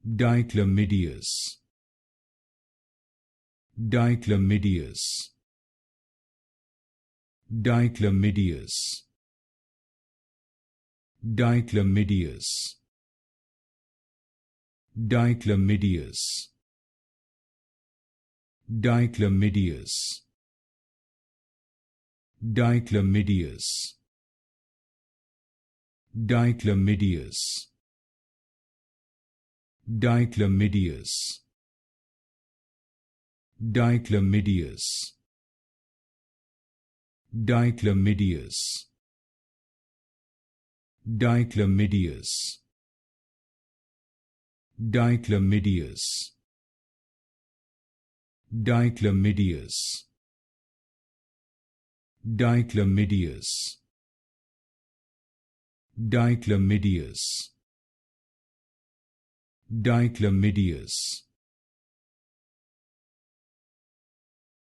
Dichlamydeous. Dichlamydeous. Dichlamydeous. Dichlamydeous. Dichlamydeous. Dichlamydeous. Dichlamydeous. Dichlamydeous. Dichlamydeous. Dichlamydeous. Dichlamydeous. Dichlamydeous. Dichlamydeous. Dichlamydeous. Dichlamydeous. Dichlamydeous. Dichlamydeous.